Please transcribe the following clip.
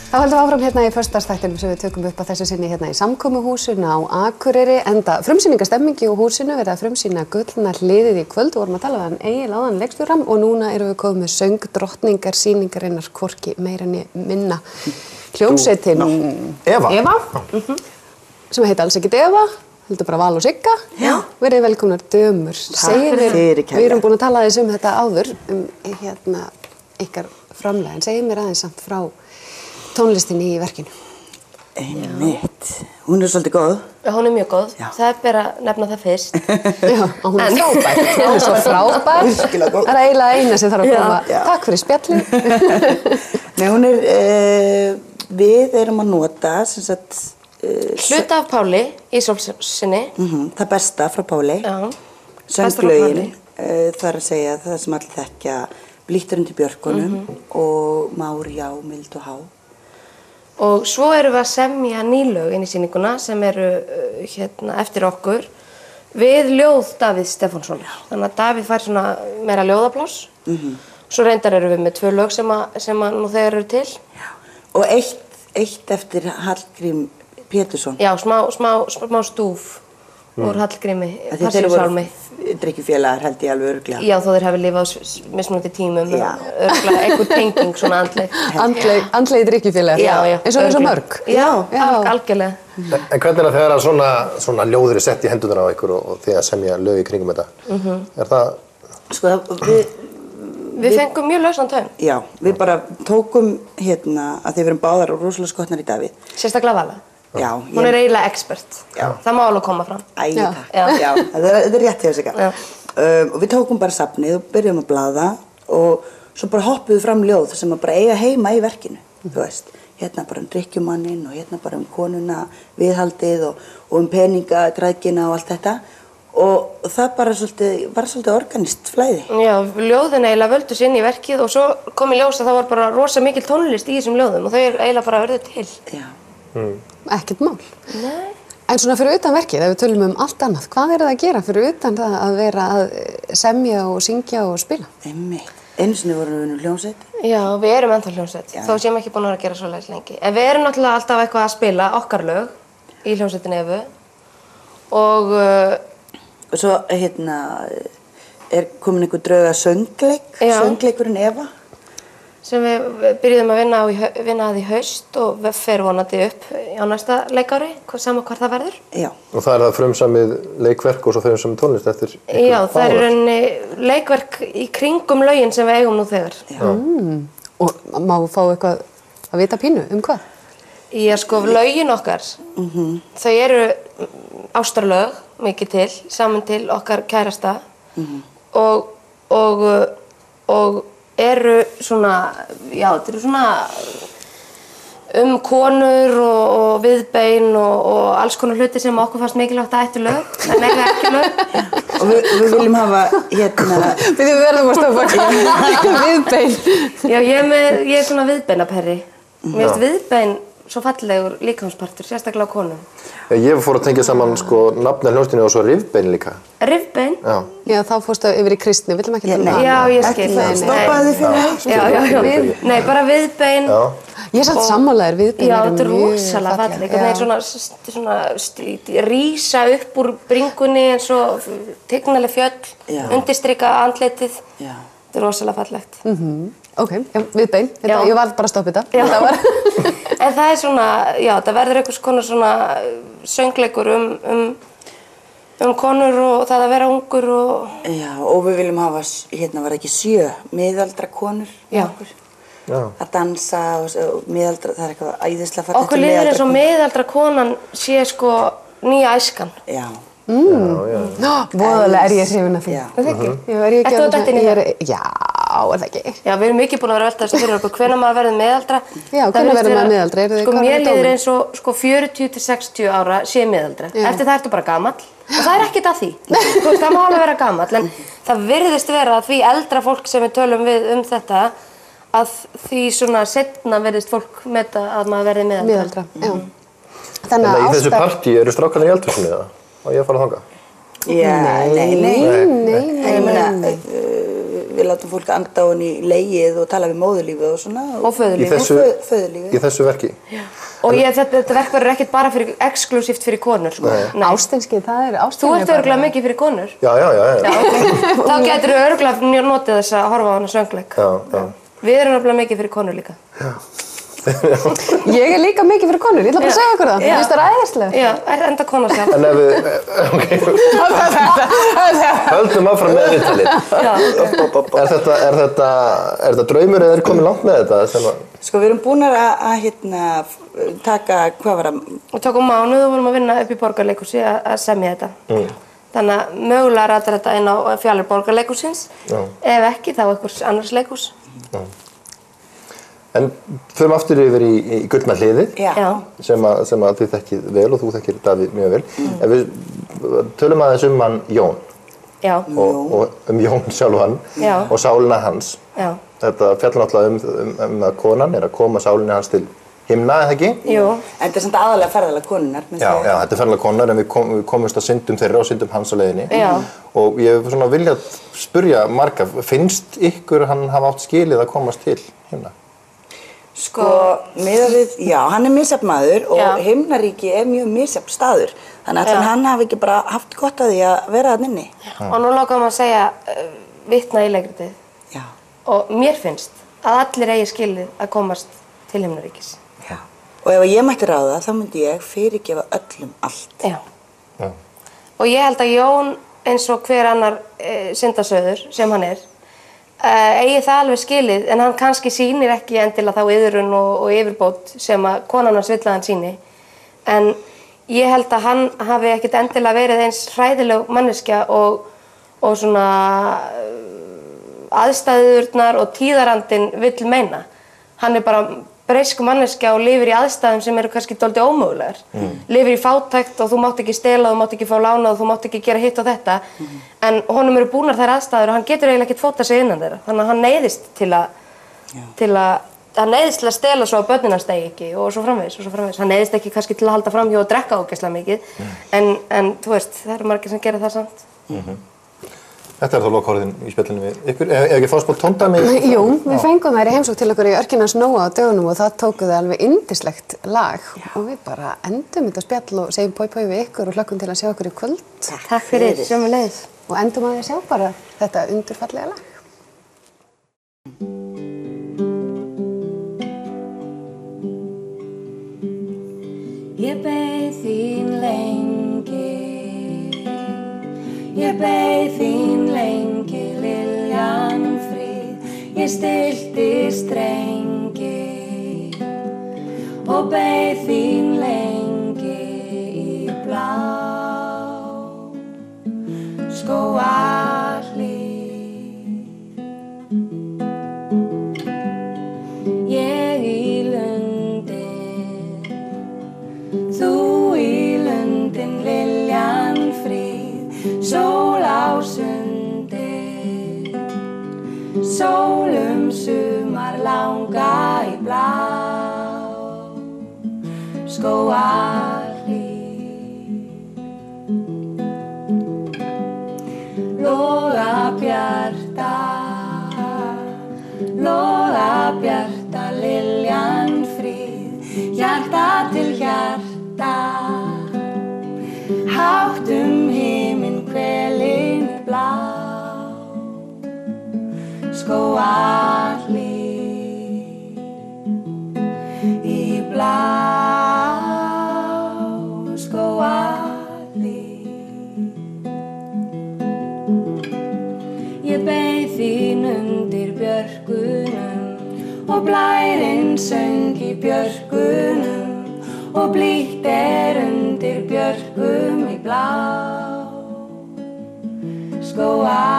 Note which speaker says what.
Speaker 1: Þá höldum við áfram hérna í föstudagsþættinum sem við tökum upp að þessu sinni hérna í samkomuhúsinu á Akureyri, enda frumsýningastemmingi úr húsinu, verið að frumsýna Gullna hliðið í kvöld. Við vorum að tala við hann Egil áðan leikstjóra og núna erum við komið með söngdrottningar sýningarinnar hvorki meira né minna. Hljómsveitin Eva, sem heita alls ekkert Eva, heldur bara Val og Sigga. Verið velkomnar dömur. Við erum búin að tala aðeins þetta áður, hérna ykkar framlag, en segið mér aðeins samt frá tónlistinni í verkinu.
Speaker 2: Einmitt. Hún svolítið góð.
Speaker 3: Já, hún mjög góð. Það bara að nefna það fyrst.
Speaker 1: Já, og hún frábær. Hún svo frábær. Það eiginlega eina sem þarf að koma. Takk fyrir spjallið.
Speaker 2: Nei, hún við erum að nota, sem sagt...
Speaker 3: hluta af Páli í Sólsinni.
Speaker 2: Það besta frá Páli. Já. Sönglögin, þar að segja það sem allir þekkja, Blítt undir björkunum og Már, já, mild og há.
Speaker 3: Og svo erum við að semja nýlög inn í sýninguna sem eru eftir okkur við ljóð Davíðs Stefánssonar. Þannig að Davíð fær svona meira ljóðapláss. Svo reyndar erum við með 2 lög sem að nú þegar eru til.
Speaker 2: Já. Og eitt eftir Hallgrím Pétursson.
Speaker 3: Já, smá stúf úr Hallgrími, Passíusálmi.
Speaker 2: Drykkjufélagar held ég alveg örugglega.
Speaker 3: Já, þó þeir hafi lifað á mismunandi tímum. Örugglega einhver tenging svona andleg.
Speaker 1: Andlegi drykkjufélagar.
Speaker 3: Já.
Speaker 1: Eins og þessu mörg.
Speaker 3: Já, algjörlega.
Speaker 4: En hvernig er það þegar svona ljóð eru sett í hendurnar á ykkur og þið að semja lög í kringum þetta? Er það...
Speaker 2: Sko,
Speaker 3: við fengum mjög lausan taum.
Speaker 2: Já, við bara tókum að þið verum báðar og rosalega skotnar í Davíð.
Speaker 3: Sérstaklega Vala.
Speaker 2: Já.
Speaker 3: Hún er eiginlega expert. Já. Það má alveg koma fram.
Speaker 2: Takk. Já. Þetta er rétt hjá sig. Og við tókum bara safnið og byrjum að blaða og svo bara hoppuðum við fram ljóð sem að bara eiga heima í verkinu, þú veist. Hérna bara drykkjumanninn og hérna bara konuna, viðhaldið og peninga, græðgina og allt þetta. Og það bara var svolítið organist flæði. Já,
Speaker 3: ljóðin eiginlega völdu sér inn í verkið og svo kom í ljós að það var bara rosa mikil tónlist í þessum ljóðum og þau eiginlega bara urðu til.
Speaker 2: Já.
Speaker 1: Ekkert mál.
Speaker 3: Nei.
Speaker 1: En svona fyrir utan verkið, ef við tölum allt annað, hvað það að gera fyrir utan það að vera að semja og syngja og spila?
Speaker 2: Einmitt. Einu sinni vorum við hljómsveit.
Speaker 3: Já, við erum ennþá hljómsveit, þó séum ekki búin að gera svoleiðis lengi. En við erum náttúrulega alltaf eitthvað að spila okkar lög í hljómsveitinni Evu og
Speaker 2: svo er komin einhver drauga söngleikurinn Eva.
Speaker 3: Sem við byrjuðum að vinna að í haust og fer vonandi upp á næsta leikári, sama hvar það verður.
Speaker 2: Já.
Speaker 4: Og það er það frumsamið leikverk og svo frumsamið tónlist eftir ykkur?
Speaker 3: Já, það er rauninni leikverk í kringum lögin sem við eigum nú þegar.
Speaker 2: Já.
Speaker 1: Og má fá eitthvað að vita pínu hvað?
Speaker 3: Já, sko, lögin okkar, þau eru ástarlög mikið til, saman til okkar kærasta og eru svona, já, þetta eru svona konur og viðbein og alls konar hluti sem okkur fannst mikilvægt að ættu lög, en ekki lög.
Speaker 2: Og við viljum hafa
Speaker 1: Við verðum að stoppa viðbein.
Speaker 3: Já, ég er svona viðbeinaperri. Mér finnst viðbein svo fallegur líkamspartur, sérstaklega á konum.
Speaker 4: Ég fór að tengja saman nafnið hljómsveitinni og svo rifbein líka.
Speaker 3: Rifbein?
Speaker 1: Já, þá fórstu yfir í kristni, viljum ekki tala um það.
Speaker 3: Já, ég skil.
Speaker 2: Stoppaði þið fyrir
Speaker 3: Já. Nei, bara viðbein.
Speaker 1: Ég er samt sammálaðir, viðbein
Speaker 3: eru mjög falleg. Já, þetta er rosalega falleg. Það er svona rísa upp úr bringunni eins og tignaleg fjöll, undirstrika andlitið. Þetta er rosalega fallegt.
Speaker 1: Ok, viðbein. Ég var bara að stoppa þetta.
Speaker 3: En það er svona, já, það verður einhvers konar svona söngleikur konur og það að vera ungur og...
Speaker 2: Já, og við viljum hafa, var ekki 7 miðaldra konur með okkur. Að dansa og miðaldra, það er eitthvað æðislega fallegt.
Speaker 3: Okkur líður eins og miðaldra konan sé sko nýja æskan.
Speaker 2: Já.
Speaker 1: Voðalega er ég hrifin af því.
Speaker 3: Það ekki?
Speaker 1: Ertu
Speaker 3: að detta inn í það?
Speaker 1: Já, er það ekki?
Speaker 3: Já, við erum mikið búin að vera að velta þessu fyrir okkur, hvenær maður verður miðaldra.
Speaker 1: Já, hvenær verður maður miðaldra?
Speaker 3: Sko, mér líður eins og 40 til 60 ára sé miðaldra. Eftir það ertu bara gamall. Og það er ekkert að því. Þú veist, það má alveg vera gamall, en það virðist vera að því eldra fólk sem við tölum við þetta, að því svona seinna virðist fólk meta að maður verði miðaldra.
Speaker 4: Þannig að í þessu partí eru strákarnir í eldhúsinu eða? Og ég að fara þangað?
Speaker 2: Já, nei. Ég meina, við látum fólk anda ofan í legið og tala við móðurlífið og svona.
Speaker 3: Og föðurlífið.
Speaker 2: Föðurlífið.
Speaker 4: Í þessu verki?
Speaker 3: Já. Og þetta verk verður ekkert bara exklusíft fyrir konur, sko.
Speaker 1: Nei. Ástinskið, það er ástinskið.
Speaker 3: Þú ert örugglega mikið fyrir konur.
Speaker 4: Já.
Speaker 3: Þá getur þú örugglega notið þess að horfa á hana söngleik.
Speaker 4: Já.
Speaker 3: Við erum örugglega mikið fyrir konur líka.
Speaker 4: Já.
Speaker 1: Ég er líka mikið fyrir konur, ég ætla bara að segja ykkur það. Mér finnst það æðislega.
Speaker 3: Já, enda kona sjálf.
Speaker 4: En ef við, höldum áfram með viðtalið. Er þetta draumur eða er komið langt með þetta?
Speaker 2: Sko, við erum búin að taka, hvað var það?
Speaker 3: Og tókum mánuð og vorum að vinna upp í Borgarleikhúsi að semja þetta. Þannig að mögulega ratar þetta inn á fjallir Borgarleikhúsins. Ef ekki, þá einhvers annars leikhús.
Speaker 4: En förum aftur yfir í Gullna hliðið, sem að þið þekkið vel og þú þekkir Davíð mjög vel. Ef við tölum aðeins hann Jón.
Speaker 3: Já.
Speaker 4: Og Jón sjálfan og sálina hans.
Speaker 3: Já.
Speaker 4: Þetta fjallar náttúrulega að konan er að koma sálinni hans til himna, eða ekki?
Speaker 3: Jú.
Speaker 2: En þetta er samt aðalega ferðalag konunnar.
Speaker 4: Já, þetta er ferðalag konunnar en við komumst að syndum þeirra og syndum hans á leiðinni.
Speaker 3: Já.
Speaker 4: Og ég hef svona viljað spyrja marga, finnst ykkur hann hafa átt skilið að komast til himna?
Speaker 2: Sko, miðað við, já, hann er misjafn maður og himnaríki er mjög misjafn staður. Þannig að hann hafi ekki bara haft gott að því að vera þarna inni.
Speaker 3: Og nú langar maður að segja vitna í leikritið.
Speaker 2: Já.
Speaker 3: Og mér finnst að allir eigi skilið að komast til himnaríkis.
Speaker 2: Já. Og ef ég mætti ráða, þá myndi ég fyrirgefa öllum allt.
Speaker 3: Já. Og ég held að Jón, eins og hver annar syndasauður sem hann er, eigi það alveg skilið, en hann kannski sýnir ekki endilega þá iðrun og yfirbót sem að konan hans vill að hann sýni. En ég held að hann hafi ekkert endilega verið eins hræðileg manneskja og svona aðstæðurnar og tíðarandinn vill meina. Hann er bara breisk manneskja og lifir í aðstæðum sem eru kannski dálítið ómögulegar. Lifir í fátækt og þú mátt ekki stela, þú mátt ekki fá lánað, þú mátt ekki gera hitt og þetta. En honum eru búnar þær aðstæður og hann getur eiginlega ekkert fótað sig innan þeirra. Þannig að hann neyðist til að stela svo að börnin hans degi ekki og svo framvegis. Hann neyðist ekki kannski til að halda framhjá og drekka ógeðslega mikið. En þú veist, það eru margir sem gera það samt.
Speaker 4: Þetta er þá lokaorðin í spjallinu við ykkur. Ef ekki fá smá tóndæmi?
Speaker 1: Jú, við fengum þær í heimsókn til okkur í Örkinans Nóa á dögunum og það tóku það alveg yndislegt lag. Og við bara endum þetta spjall og segjum poi við ykkur og hlökkum til að sjá okkur í kvöld.
Speaker 3: Takk fyrir, sömuleiðis.
Speaker 1: Og endum að sjá bara þetta undurfallega lag.
Speaker 5: Ég beið þín lengi, ég beið þín lengi, Liljan fríð, ég stillti strengi og beið þín lengi í blá skógarhlíð. Ég í lundin, þú í lundin, Liljan fríð, sól á sundi, sólum sumar langa í blá skógarhlíð. Loga bjarta, Liljan fríð, hjarta til hjarta, hátt himinn hvelin í blá skógarhlíð, í blá skógarhlíð. Ég beið þín undir björkunum og blærinn söng í björkunum og blítt undir björkum í blá skógarhlíð.